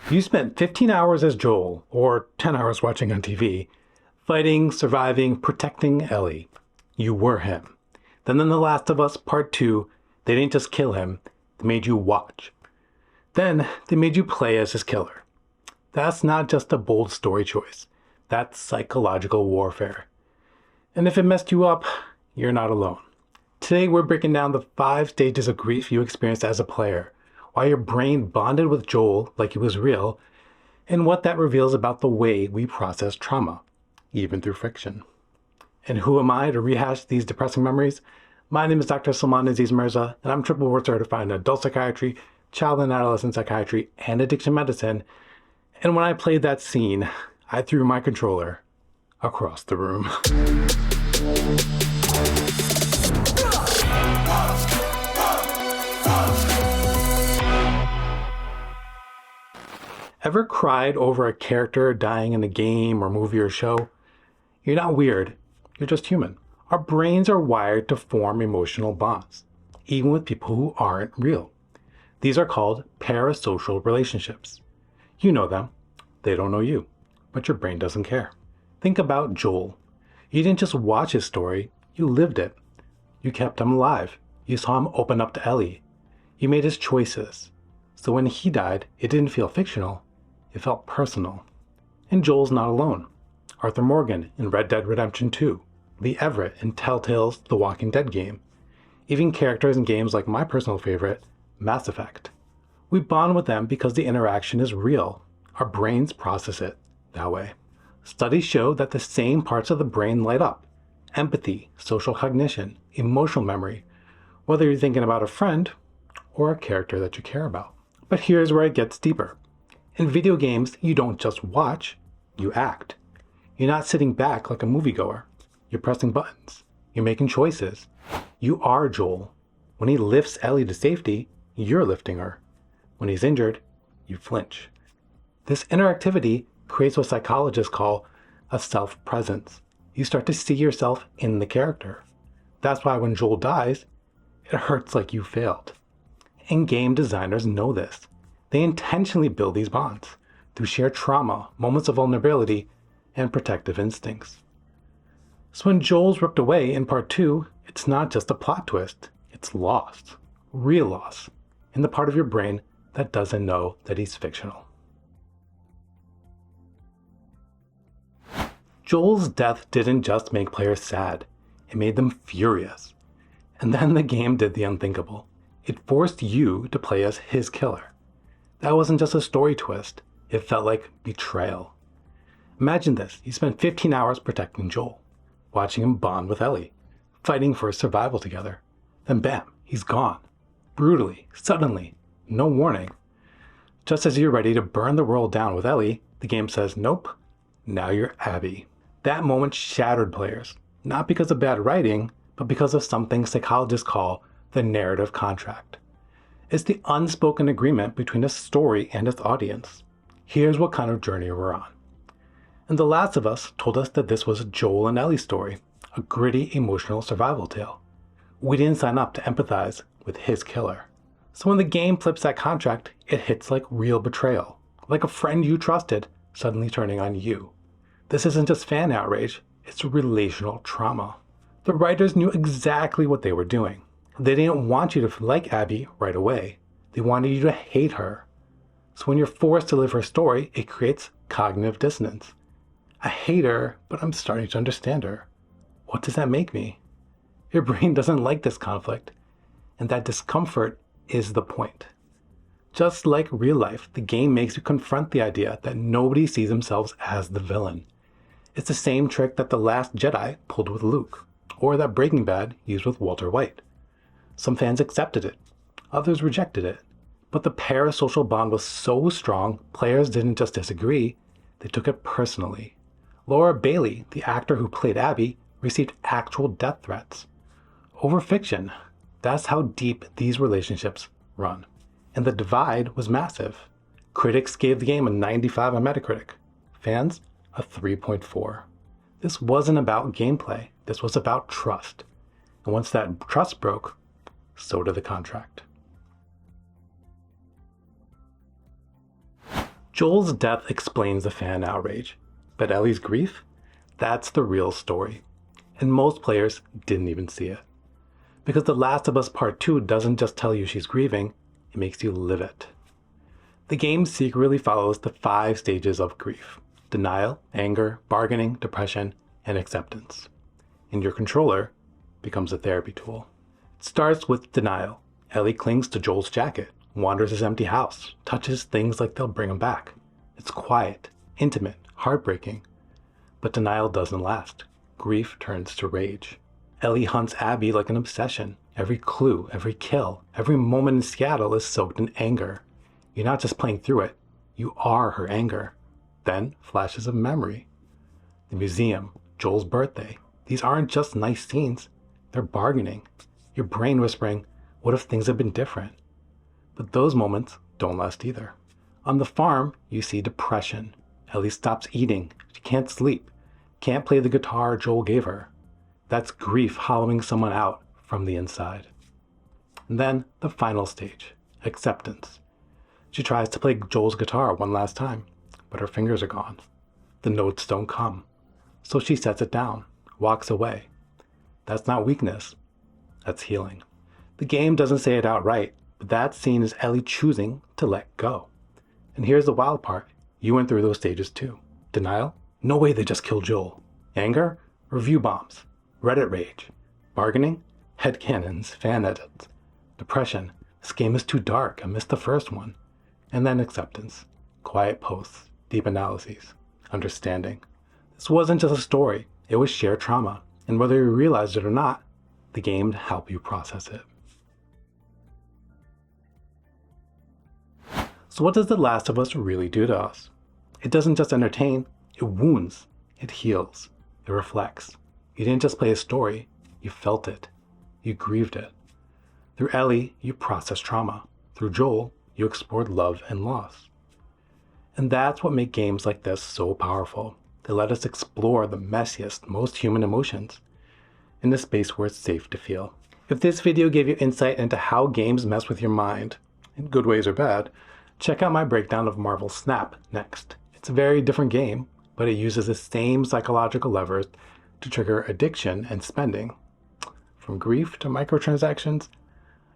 You spent 15 hours as Joel, or 10 hours watching on TV, fighting, surviving, protecting Ellie. You were him. Then in The Last of Us Part 2, they didn't just kill him, they made you watch. Then they made you play as his killer. That's not just a bold story choice. That's psychological warfare. And if it messed you up, you're not alone. Today we're breaking down the 5 stages of grief you experienced as a player, why your brain bonded with Joel like he was real, and what that reveals about the way we process trauma, even through fiction. And who am I to rehash these depressing memories? My name is Dr. Salman Aziz Mirza, and I'm triple board certified in adult psychiatry, child and adolescent psychiatry, and addiction medicine. And when I played that scene, I threw my controller across the room. Ever cried over a character dying in a game or movie or show? You're not weird, you're just human. Our brains are wired to form emotional bonds, even with people who aren't real. These are called parasocial relationships. You know them, they don't know you, but your brain doesn't care. Think about Joel. You didn't just watch his story, you lived it. You kept him alive. You saw him open up to Ellie. You made his choices. So when he died, it didn't feel fictional, it felt personal. And Joel's not alone. Arthur Morgan in Red Dead Redemption 2, Lee Everett in Telltale's The Walking Dead game, even characters in games like my personal favorite, Mass Effect. We bond with them because the interaction is real. Our brains process it that way. Studies show that the same parts of the brain light up: empathy, social cognition, emotional memory, whether you're thinking about a friend or a character that you care about. But here's where it gets deeper. In video games, you don't just watch, you act. You're not sitting back like a moviegoer. You're pressing buttons. You're making choices. You are Joel. When he lifts Ellie to safety, you're lifting her. When he's injured, you flinch. This interactivity creates what psychologists call a self-presence. You start to see yourself in the character. That's why when Joel dies, it hurts like you failed. And game designers know this. They intentionally build these bonds through shared trauma, moments of vulnerability, and protective instincts. So when Joel's ripped away in part 2, it's not just a plot twist, it's loss, real loss, in the part of your brain that doesn't know that he's fictional. Joel's death didn't just make players sad, it made them furious. And then the game did the unthinkable. It forced you to play as his killer. That wasn't just a story twist, it felt like betrayal. Imagine this, you spent 15 hours protecting Joel, watching him bond with Ellie, fighting for his survival together. Then bam, he's gone. Brutally, suddenly, no warning. Just as you're ready to burn the world down with Ellie, the game says, nope, now you're Abby. That moment shattered players, not because of bad writing, but because of something psychologists call the narrative contract. It's the unspoken agreement between a story and its audience. Here's what kind of journey we're on. And The Last of Us told us that this was Joel and Ellie's story, a gritty emotional survival tale. We didn't sign up to empathize with his killer. So when the game flips that contract, it hits like real betrayal, like a friend you trusted suddenly turning on you. This isn't just fan outrage, it's relational trauma. The writers knew exactly what they were doing. They didn't want you to like Abby right away. They wanted you to hate her. So when you're forced to live her story, it creates cognitive dissonance. I hate her, but I'm starting to understand her. What does that make me? Your brain doesn't like this conflict, and that discomfort is the point. Just like real life, the game makes you confront the idea that nobody sees themselves as the villain. It's the same trick that The Last Jedi pulled with Luke, or that Breaking Bad used with Walter White. Some fans accepted it, others rejected it, but the parasocial bond was so strong, players didn't just disagree, they took it personally. Laura Bailey, the actor who played Abby, received actual death threats. Over fiction, that's how deep these relationships run. And the divide was massive. Critics gave the game a 95 on Metacritic. Fans, a 3.4. This wasn't about gameplay, this was about trust. And once that trust broke, so did the contract. Joel's death explains the fan outrage, but Ellie's grief? That's the real story. And most players didn't even see it. Because The Last of Us Part 2 doesn't just tell you she's grieving, it makes you live it. The game secretly follows the 5 stages of grief: denial, anger, bargaining, depression, and acceptance. And your controller becomes a therapy tool. It starts with denial. Ellie clings to Joel's jacket, wanders his empty house, touches things like they'll bring him back. It's quiet, intimate, heartbreaking. But denial doesn't last. Grief turns to rage. Ellie hunts Abby like an obsession. Every clue, every kill, every moment in Seattle is soaked in anger. You're not just playing through it, you are her anger. Then flashes of memory. The museum, Joel's birthday. These aren't just nice scenes, they're bargaining. Your brain whispering, what if things had been different? But those moments don't last either. On the farm, you see depression. Ellie stops eating, she can't sleep, can't play the guitar Joel gave her. That's grief hollowing someone out from the inside. And then the final stage, acceptance. She tries to play Joel's guitar one last time, but her fingers are gone. The notes don't come. So she sets it down, walks away. That's not weakness, that's healing. The game doesn't say it outright, but that scene is Ellie choosing to let go. And here's the wild part. You went through those stages too. Denial? No way they just killed Joel. Anger? Review bombs. Reddit rage. Bargaining? Headcanons, fan edits. Depression? This game is too dark, I missed the first one. And then acceptance. Quiet posts, deep analyses, understanding. This wasn't just a story, it was shared trauma. And whether you realized it or not, the game helped you process it. So what does The Last of Us really do to us? It doesn't just entertain, it wounds, it heals, it reflects. You didn't just play a story, you felt it, you grieved it. Through Ellie, you processed trauma. Through Joel, you explored love and loss. And that's what makes games like this so powerful. They let us explore the messiest, most human emotions in a space where it's safe to feel. If this video gave you insight into how games mess with your mind, in good ways or bad, check out my breakdown of Marvel's Snap next. It's a very different game, but it uses the same psychological levers to trigger addiction and spending. From grief to microtransactions,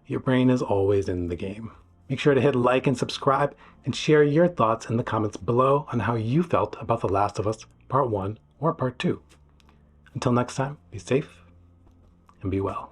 your brain is always in the game. Make sure to hit like and subscribe and share your thoughts in the comments below on how you felt about The Last of Us Part 1 or Part 2. Until next time, be safe and be well.